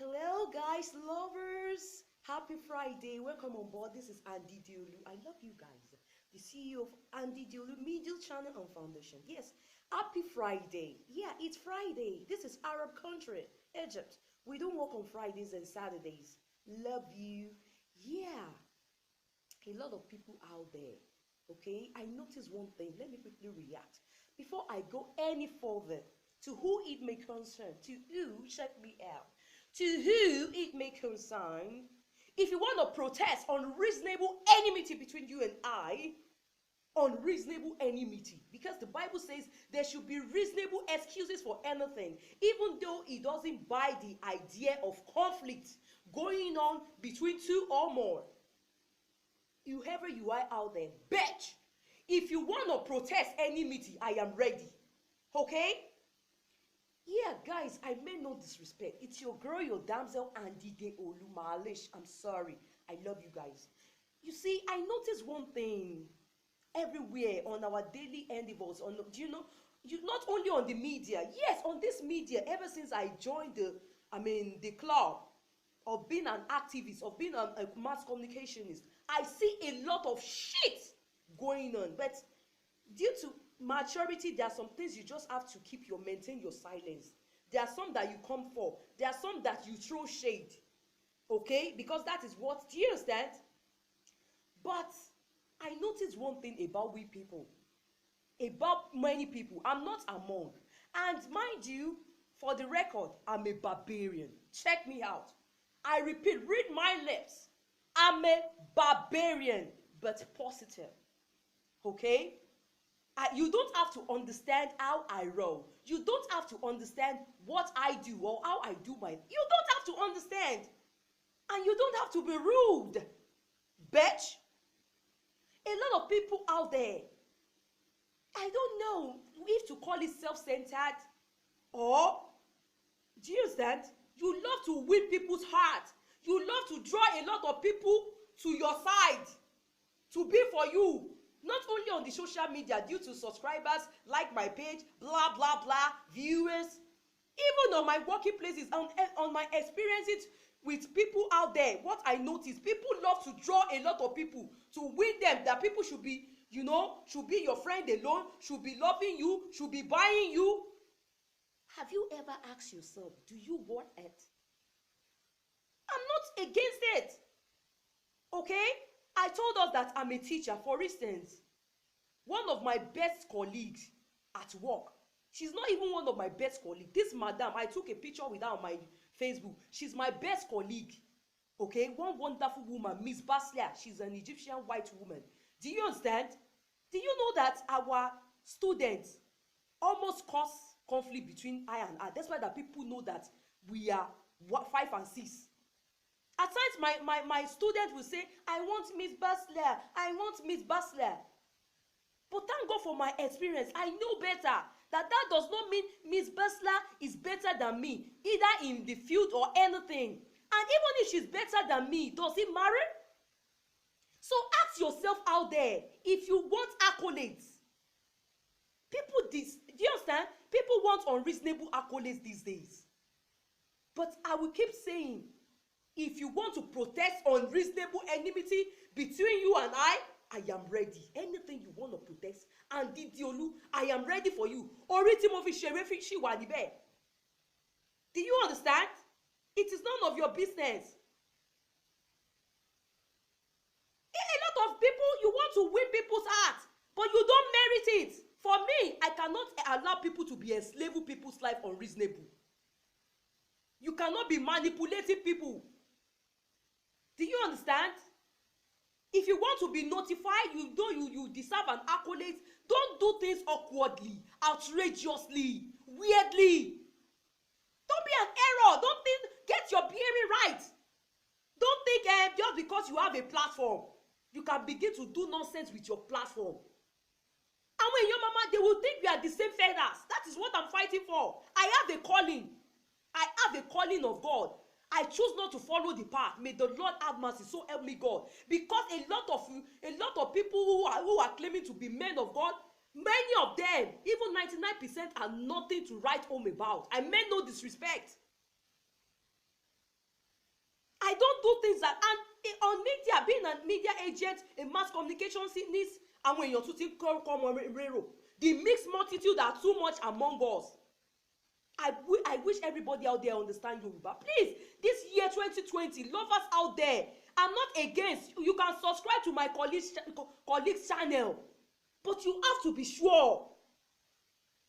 Hello, guys, lovers. Happy Friday. Welcome on board. This is Andy Diolu. I love you guys. The CEO of Andy Diolu Media Channel and Foundation. Yes, happy Friday. Yeah, it's Friday. This is Arab country, Egypt. We don't work on Fridays and Saturdays. Love you. Yeah, a lot of people out there. Okay, I noticed one thing. Let me quickly react. Before I go any further, to who it may concern, to who, check me out, to who it may concern, if you want to protest unreasonable enmity between you and I, unreasonable enmity, because the Bible says there should be reasonable excuses for anything, even though it doesn't buy the idea of conflict going on between two or more. Whoever you are out there, bitch, if you want to protest enmity, I am ready. Okay? Yeah, guys, I meant no disrespect. It's your girl, your damsel, Andy Olu Malish. I'm sorry. I love you guys. You see, I noticed one thing everywhere on our daily endeavors. Do you know? Not only on the media. Yes, on this media. Ever since I joined the club of being an activist, of being a mass communicationist, I see a lot of shit going on. But due to maturity, there are some things you just have to maintain your silence. There are some that you come for. There are some that you throw shade. Okay? Because that is what, do you understand? But I noticed one thing about we people. About many people. I'm not among. And mind you, for the record, I'm a barbarian. Check me out. I repeat, read my lips. I'm a barbarian, but positive. Okay? You don't have to understand how I roll. You don't have to understand what I do or how I do my. You don't have to understand. And you don't have to be rude. Bitch. A lot of people out there, I don't know if to call it self-centered or, do you understand? You love to win people's heart. You love to draw a lot of people to your side, to be for you. Not only on the social media due to subscribers, like my page, blah, blah, blah, viewers. Even on my working places, on my experiences with people out there, what I notice, people love to draw a lot of people to win them, that people should be, should be your friend alone, should be loving you, should be buying you. Have you ever asked yourself, do you want it? I'm not against it. Okay? I told us that I'm a teacher. For instance, one of my best colleagues at work, she's not even one of my best colleagues. This madam, I took a picture with her on my Facebook. She's my best colleague. Okay? One wonderful woman, Miss Baslia. She's an Egyptian white woman. Do you understand? Do you know that our students almost cause conflict between I and her? That's why that people know that we are 5 and 6. At times, my student will say, I want Miss Basler. I want Miss Basler. But thank God for my experience. I know better. That does not mean Miss Basler is better than me, either in the field or anything. And even if she's better than me, does it matter? So ask yourself out there, if you want accolades. Do you understand? People want unreasonable accolades these days. But I will keep saying, if you want to protest unreasonable enmity between you and I am ready. Anything you want to protest, and Didiolu, I am ready for you. Do you understand? It is none of your business. A lot of people, you want to win people's hearts, but you don't merit it. For me, I cannot allow people to be enslaving people's life unreasonable. You cannot be manipulating people. Do you understand? If you want to be notified, you deserve an accolade. Don't do things awkwardly, outrageously, weirdly. Don't be an error. Don't think, get your bearing right. Don't think just because you have a platform, you can begin to do nonsense with your platform. And when your mama, they will think we are the same feathers. That is what I'm fighting for. I have a calling. I have a calling of God. I choose not to follow the path. May the Lord have mercy. So help me God. Because a lot of people who are claiming to be men of God, many of them, even 99%, are nothing to write home about. I meant no disrespect. I don't do things that, and on media, being a media agent, a mass communication sickness, and when you're to come the mixed multitude are too much among us. I wish everybody out there understand Yoruba. Please, this year 2020, lovers out there, I'm not against. You can subscribe to my colleague's channel, but you have to be sure.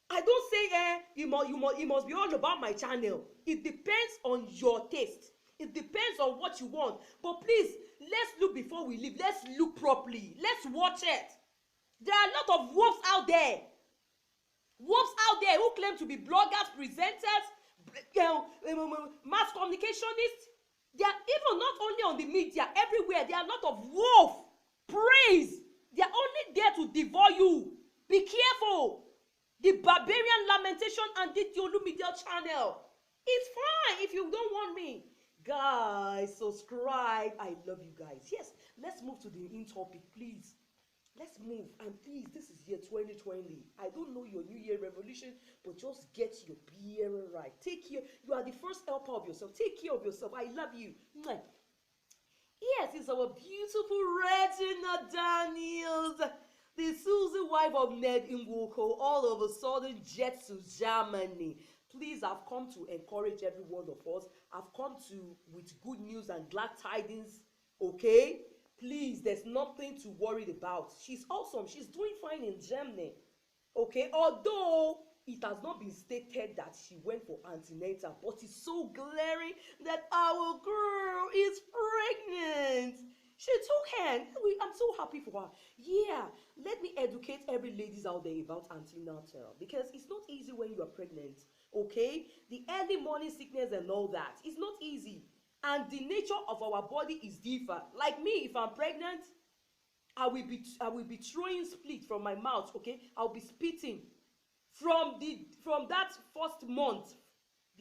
I don't say it must be all about my channel. It depends on your taste. It depends on what you want. But please, let's look before we leave. Let's look properly. Let's watch it. There are a lot of wolves out there. Wolves out there who claim to be bloggers, presenters, mass communicationists. They are even not only on the media, everywhere. There are a lot of wolf praise. They are only there to devour you. Be careful. The Barbarian Lamentation and the Diolu Media channel. It's fine if you don't want me. Guys, subscribe. I love you guys. Yes, let's move to the in topic, please. Let's move. And please, this is year 2020. I don't know your New Year revolution, but just get your beer right. Take care. You are the first helper of yourself. Take care of yourself. I love you. Yes, it's our beautiful REginal Daniels, the Susie wife of Ned Nwoko, all of a sudden jet to Germany. Please, I've come to encourage every one of us. I've come to with good news and glad tidings. Okay? Please, there's nothing to worry about. She's awesome. She's doing fine in Germany. Okay? Although it has not been stated that she went for anti-natal, but it's so glaring that our girl is pregnant. She took her. I'm so happy for her. Yeah, let me educate every ladies out there about anti-natal, because it's not easy when you are pregnant. Okay, the early morning sickness and all that, it's not easy, and the nature of our body is different. Like me, if I'm pregnant, I will be throwing spit from my mouth. Okay, I'll be spitting from that first month.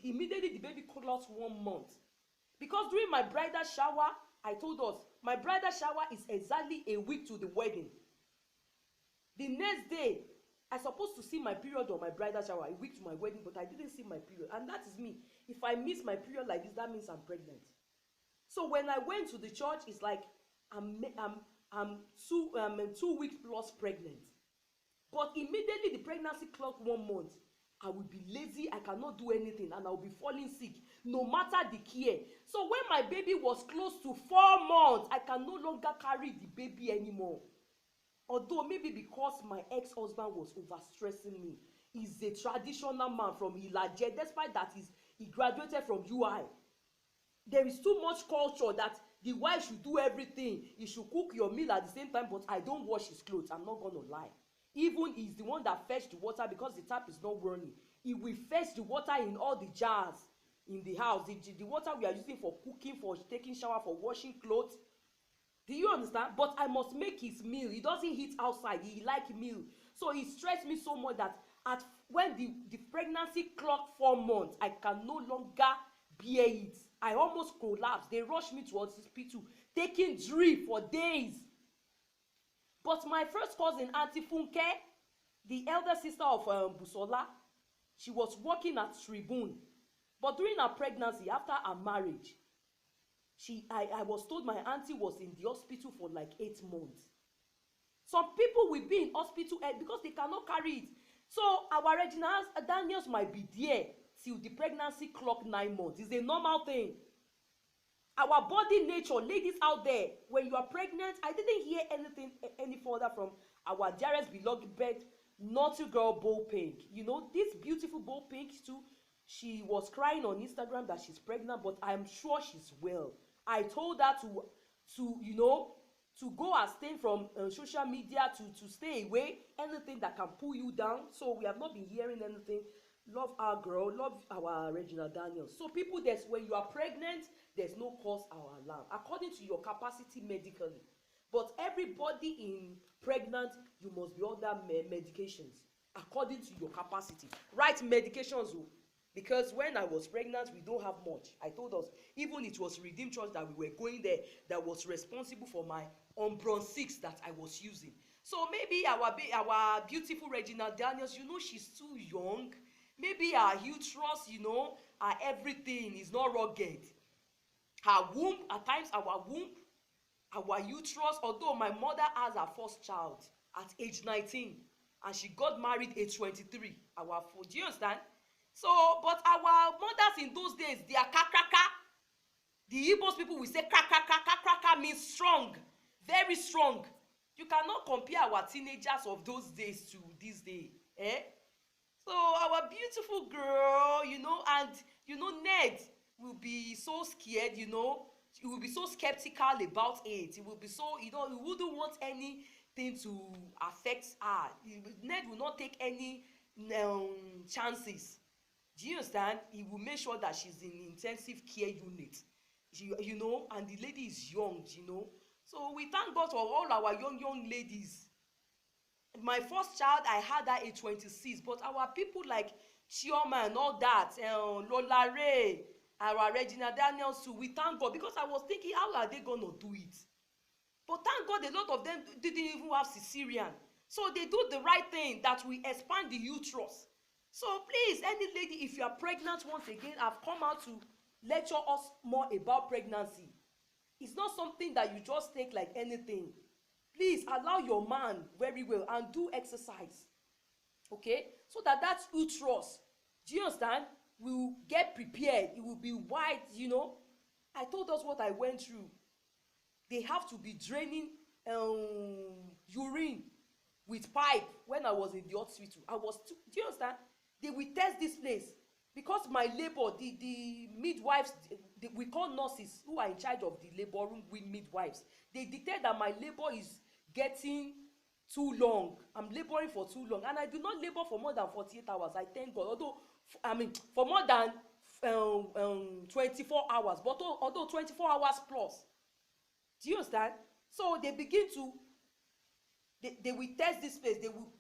Immediately the baby clocks 1 month, because during my bridal shower, I told us my bridal shower is exactly a week to the wedding. The next day, I supposed to see my period on my bridal shower, a week to my wedding, but I didn't see my period, and that is me. If I miss my period like this, that means I'm pregnant. So when I went to the church, it's like I'm 2 weeks plus pregnant. But immediately the pregnancy clocked 1 month, I will be lazy, I cannot do anything, and I'll be falling sick, no matter the care. So when my baby was close to 4 months, I can no longer carry the baby anymore. Although maybe because my ex-husband was overstressing me. He's a traditional man from Ilaje, despite that he graduated from UI. There is too much culture that the wife should do everything. He should cook your meal at the same time, but I don't wash his clothes. I'm not going to lie. Even he's the one that fetched the water, because the tap is not running. He will fetch the water in all the jars in the house. The water we are using for cooking, for taking shower, for washing clothes. Do you understand? But I must make his meal. He doesn't eat outside. He like meal. So he stressed me so much that when the pregnancy clocked 4 months, I can no longer bear it. I almost collapsed. They rushed me to hospital, taking drip for days. But my first cousin, Auntie Funke, the elder sister of Busola, she was working at Tribune. But during her pregnancy, after her marriage, I was told my auntie was in the hospital for like 8 months. Some people will be in hospital because they cannot carry it. So our REginal Daniels might be there till the pregnancy clock 9 months. It's a normal thing. Our body nature, ladies out there, when you are pregnant, I didn't hear anything any further from our dearest beloved naughty girl Bo Pink. You know, this beautiful Bo Pink too, she was crying on Instagram that she's pregnant, but I'm sure she's well. I told her to go abstain from social media, to stay away, anything that can pull you down. So we have not been hearing anything. Love our girl, love our REginal Daniels. So people, when you are pregnant, there's no cause or alarm, according to your capacity medically. But everybody in pregnant, you must be under medications according to your capacity. Right medications, because when I was pregnant, we don't have much. I told us, even it was Redeemed Church that we were going there that was responsible for my Umbron 6 that I was using. So maybe our beautiful REginal Daniels, she's too young. Maybe our uterus, our everything is not rugged. Her womb, at times our womb, our uterus, although my mother has her first child at age 19 and she got married age 23. Do you understand? So, but our mothers in those days, they are kakraka. The Igbos people will say kakraka. Kakraka means strong, very strong. You cannot compare our teenagers of those days to this day. So our beautiful girl, and Ned will be so scared, he will be so skeptical about it. He will be so, he wouldn't want anything to affect her. Ned will not take any chances. Do you understand? He will make sure that she's in intensive care unit. And the lady is young, So we thank God for all our young ladies. My first child, I had her at 26, but our people like Chioma and all that, Lola Ray, our REginal Daniels too, we thank God, because I was thinking, how are they gonna do it? But thank God a lot of them didn't even have cesarean. So they do the right thing, that we expand the uterus. So please, any lady, if you are pregnant, once again, I've come out to lecture us more about pregnancy. It's not something that you just take like anything. Please allow your man very well and do exercise, okay, so that uterus, do you understand, will get prepared. It will be wide. I told us what I went through. They have to be draining urine with pipe when I was in the hospital. Do you understand? They will test this place, because my labor, the midwives, we call nurses who are in charge of the labor room with midwives. They detect that my labor is getting too long. I'm laboring for too long, and I do not labor for more than 48 hours. I thank God. Although, for more than 24 hours, but although 24 hours plus. Do you understand? So they begin to, they will test this place. They will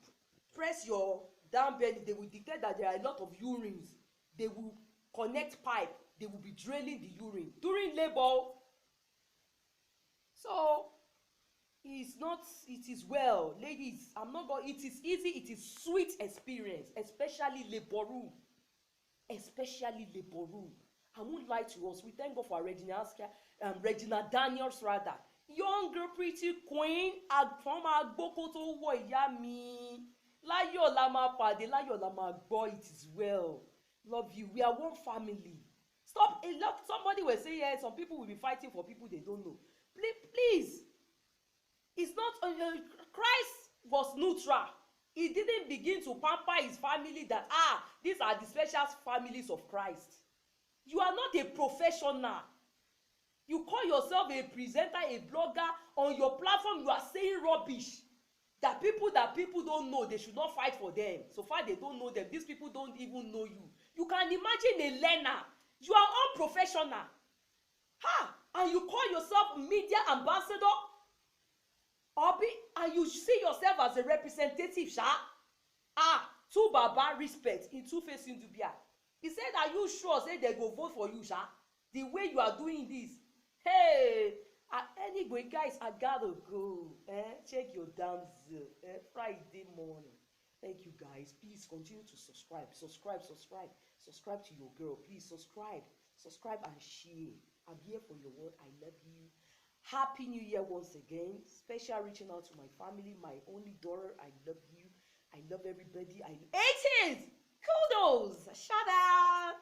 press your down belly. They will detect that there are a lot of urines. They will connect pipe. They will be draining the urine during labor. So it is well, ladies. It is easy. It is sweet experience, especially labor room. I won't lie to us. We thank God for our REginal Daniels rather. Young girl, pretty queen. From Agboko to wo ìyá mi. Láyọ̀ la máa pàdé, láyọ̀ la máa gbọ́. It is well. Love you. We are one family. Stop. Somebody will say, yeah, some people will be fighting for people they don't know. Please. It's not. Christ was neutral. He didn't begin to pamper his family that, these are the special families of Christ. You are not a professional. You call yourself a presenter, a blogger. On your platform, you are saying rubbish. That people don't know, they should not fight for them. So far, they don't know them. These people don't even know you. You can imagine a learner. You are unprofessional. And you call yourself media ambassador? And you see yourself as a representative, two baba respect in two-face Indubia. He said, are you sure say they go vote for you, the way you are doing this? Hey, anyway, guys, I gotta go. Check your damn zeal. Friday morning. Thank you, guys. Please continue to subscribe. Subscribe to your girl. Please subscribe and share. I'm here for your word. I love you. Happy New Year once again. Special reaching out to my family, my only daughter. I love you. I love everybody. 18th. Kudos. Shout out.